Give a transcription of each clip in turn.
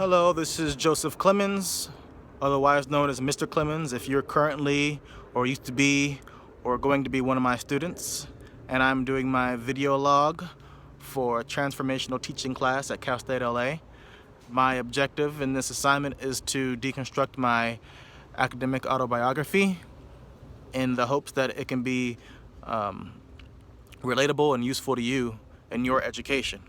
Hello, this is Joseph Clemens, otherwise known as Mr. Clemens if you're currently or used to be or going to be one of my students. And I'm doing my video log for Transformational Teaching class at Cal State LA. My objective in this assignment is to deconstruct my academic autobiography in the hopes that it can be relatable and useful to you in your education.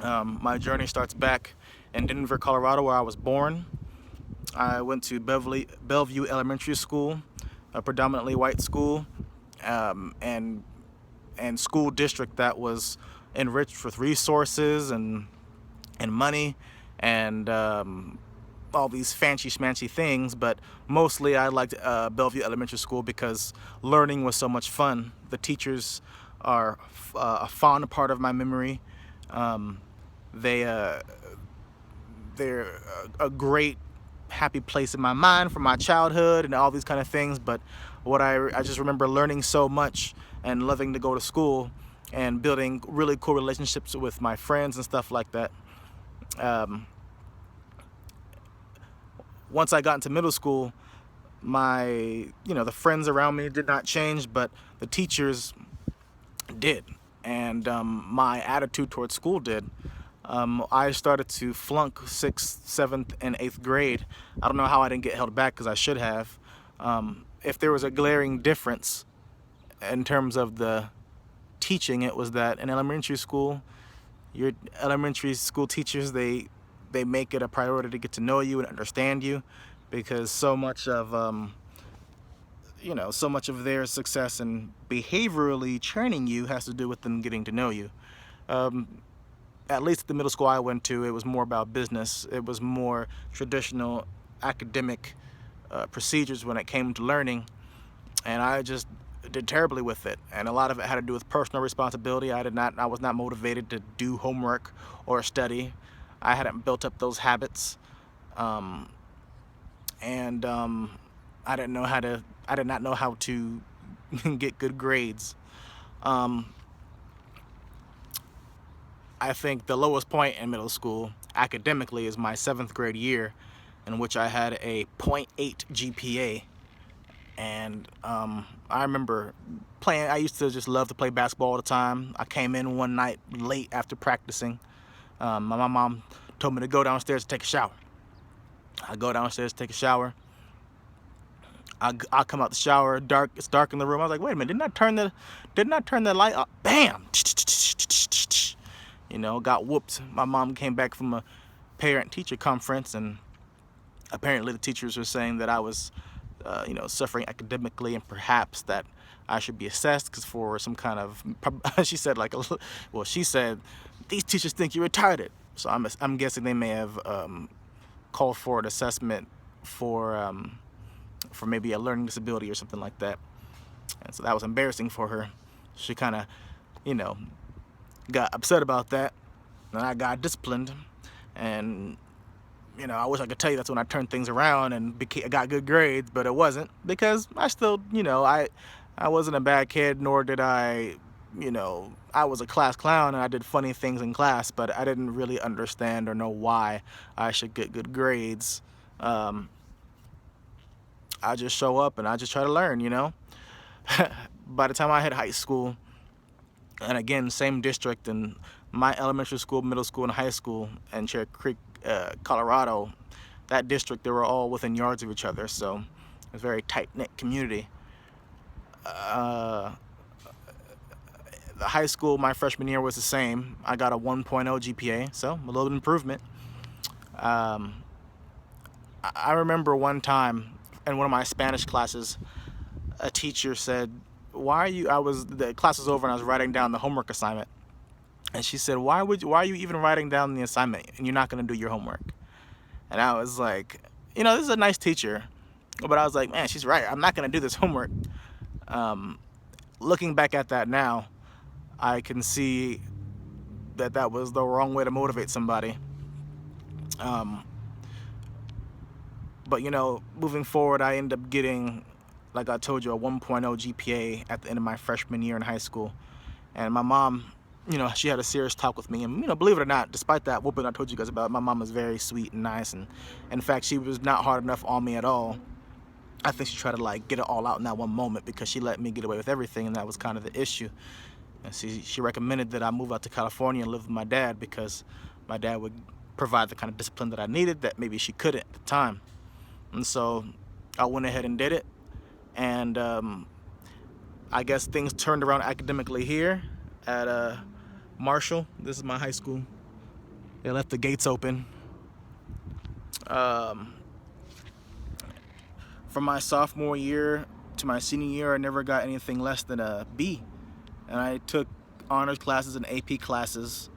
My journey starts back in Denver, Colorado, where I was born. I went to Bellevue Elementary School, a predominantly white school, and school district that was enriched with resources and money and all these fancy schmancy things. But mostly I liked Bellevue Elementary School because learning was so much fun. The teachers are a fond part of my memory. They're a great happy place in my mind from my childhood and all these kind of things. But what I just remember learning so much and loving to go to school and building really cool relationships with my friends and stuff like that. Once I got into middle school, the friends around me did not change, but the teachers did, and my attitude towards school did. I started to flunk 6th, 7th, and 8th grade. I don't know how I didn't get held back, because I should have. If there was a glaring difference in terms of the teaching, it was that in elementary school, your elementary school teachers, they make it a priority to get to know you and understand you, because so much of their success in behaviorally training you has to do with them getting to know you. At least the middle school I went to, it was more about business. It was more traditional academic procedures when it came to learning, and I just did terribly with it. And a lot of it had to do with personal responsibility. I was not motivated to do homework or study. I hadn't built up those habits, and I did not know how to get good grades. I think the lowest point in middle school academically is my 7th grade year, in which I had a 0.8 GPA. And I remember playing. I used to just love to play basketball all the time. I came in one night late after practicing. My mom told me to go downstairs to take a shower. I go downstairs to take a shower. I come out the shower, dark. It's dark in the room. I was like, wait a minute, didn't I turn the light up? Bam! Got whooped. My mom came back from a parent-teacher conference, and apparently the teachers were saying that I was, suffering academically, and perhaps that I should be assessed for some kind of. She said she said, these teachers think you're retarded. So I'm guessing they may have called for an assessment for maybe a learning disability or something like that. And so that was embarrassing for her. She kind of, got upset about that, and I got disciplined. And I wish I could tell you that's when I turned things around and got good grades, but it wasn't, because I still, I wasn't a bad kid, nor did I was a class clown and I did funny things in class, but I didn't really understand or know why I should get good grades. I just show up and I just try to learn, By the time I hit high school, and again, same district, and my elementary school, middle school, and high school in Cherry Creek, Colorado, that district, they were all within yards of each other, so it was a very tight-knit community. The high school, my freshman year, was the same. I got a 1.0 GPA, so a little the I remember one time in one of my Spanish classes, a teacher said, the class was over and I was writing down the homework assignment. And she said, why are you even writing down the assignment and you're not going to do your homework? And I was like, this is a nice teacher. But I was like, man, she's right. I'm not going to do this homework. Looking back at that now, I can see that was the wrong way to motivate somebody. But moving forward, I ended up getting, like I told you, a 1.0 GPA at the end of my freshman year in high school. And my mom, she had a serious talk with me. And, believe it or not, despite that whooping I told you guys about, my mom was very sweet and nice. And in fact, she was not hard enough on me at all. I think she tried to like get it all out in that one moment because she let me get away with everything, and that was kind of the issue. And she recommended that I move out to California and live with my dad because my dad would provide the kind of discipline that I needed that maybe she couldn't at the time. And so I went ahead and did it. And I guess things turned around academically here at Marshall. This is my high school. They left the gates open. From my sophomore year to my senior year, I never got anything less than a B. And I took honors classes and AP classes.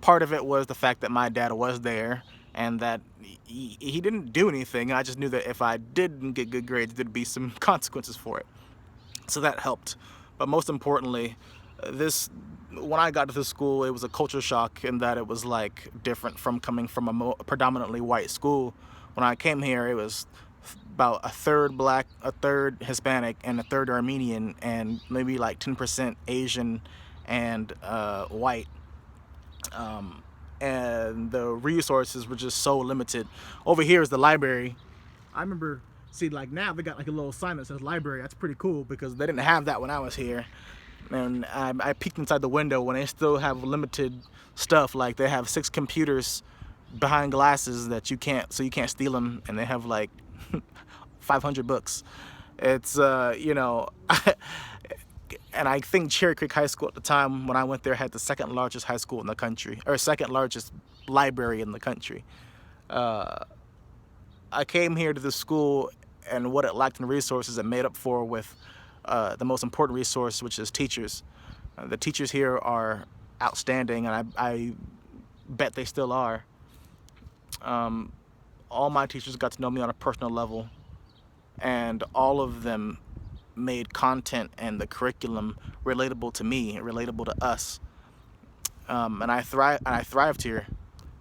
Part of it was the fact that my dad was there and that he didn't do anything. I just knew that if I didn't get good grades, there'd be some consequences for it. So that helped. But most importantly, when I got to this school, it was a culture shock in that it was like different from coming from a predominantly white school. When I came here, it was about a third black, a third Hispanic, and a third Armenian, and maybe like 10% Asian and white. And the resources were just so limited. Over here is the library. I remember, like now they got like a little sign that says library. That's pretty cool because they didn't have that when I was here. And I peeked inside the window when they still have limited stuff. Like they have 6 computers behind glasses that you can't steal them, and they have like 500 books. It's and I think Cherry Creek High School at the time when I went there had the second largest high school in the country, or second largest library in the country. I came here to this school, and what it lacked in resources it made up for with the most important resource, which is teachers. The teachers here are outstanding, and I bet they still are. All my teachers got to know me on a personal level, and all of them made content and the curriculum relatable to me, relatable to us. And I thrived here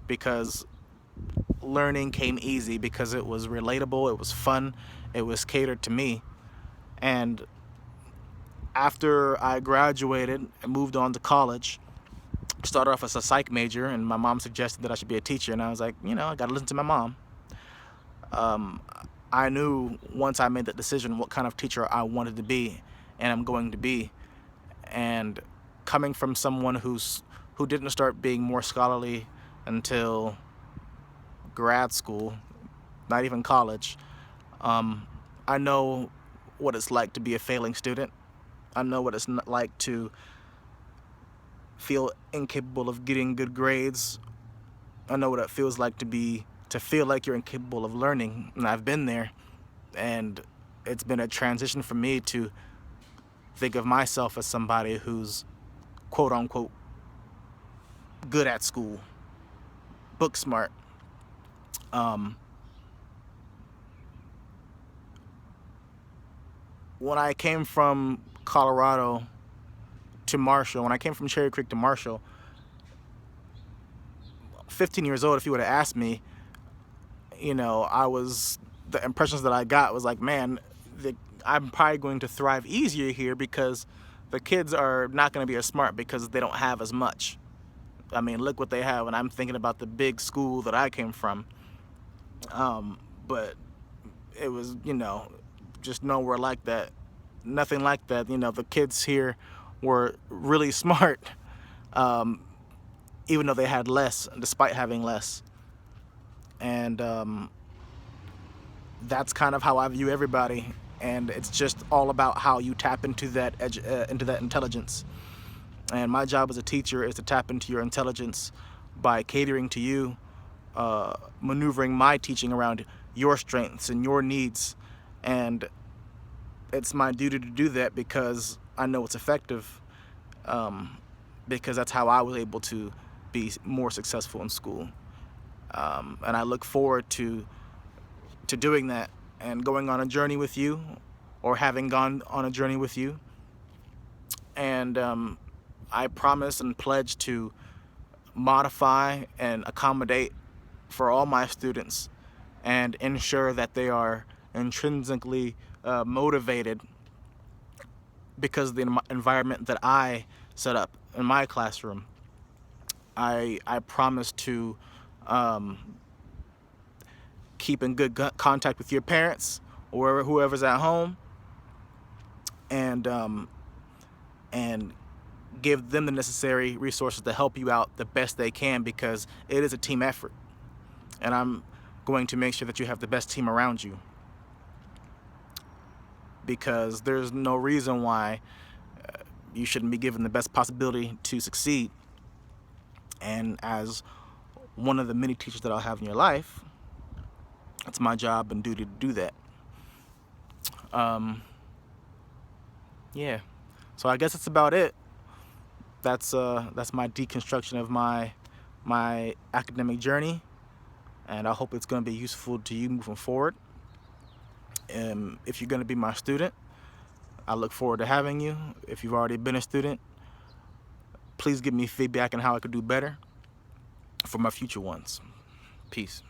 because learning came easy, because it was relatable, it was fun, it was catered to me. And after I graduated and moved on to college, started off as a psych major, and my mom suggested that I should be a teacher, and I was like, I gotta listen to my mom. I knew once I made that decision what kind of teacher I wanted to be, and I'm going to be. And coming from someone who didn't start being more scholarly until grad school, not even college, I know what it's like to be a failing student. I know what it's like to feel incapable of getting good grades. I know what it feels like to feel like you're incapable of learning, and I've been there. And it's been a transition for me to think of myself as somebody who's quote unquote good at school, book smart. When I came from Colorado to Marshall, when I came from Cherry Creek to Marshall, 15 years old, if you would have asked me, the impressions that I got was like, man, I'm probably going to thrive easier here because the kids are not going to be as smart because they don't have as much. I mean, look what they have, and I'm thinking about the big school that I came from. But it was, just nowhere like that. Nothing like that. The kids here were really smart, even though they had less, despite having less. And that's kind of how I view everybody, and it's just all about how you tap into that intelligence. And my job as a teacher is to tap into your intelligence by catering to you, maneuvering my teaching around your strengths and your needs. And it's my duty to do that because I know it's effective, because that's how I was able to be more successful in school. And I look forward to doing that and going on a journey with you, or having gone on a journey with you. And I promise and pledge to modify and accommodate for all my students and ensure that they are intrinsically motivated because of the environment that I set up in my classroom. I promise to keep in good contact with your parents or whoever's at home, and give them the necessary resources to help you out the best they can, because it is a team effort, and I'm going to make sure that you have the best team around you, because there's no reason why you shouldn't be given the best possibility to succeed. And as one of the many teachers that I'll have in your life, it's my job and duty to do that. Yeah, so I guess that's about it. That's my deconstruction of my academic journey, and I hope it's going to be useful to you moving forward. If you're going to be my student, I look forward to having you. If you've already been a student, please give me feedback on how I could do better for my future ones. Peace.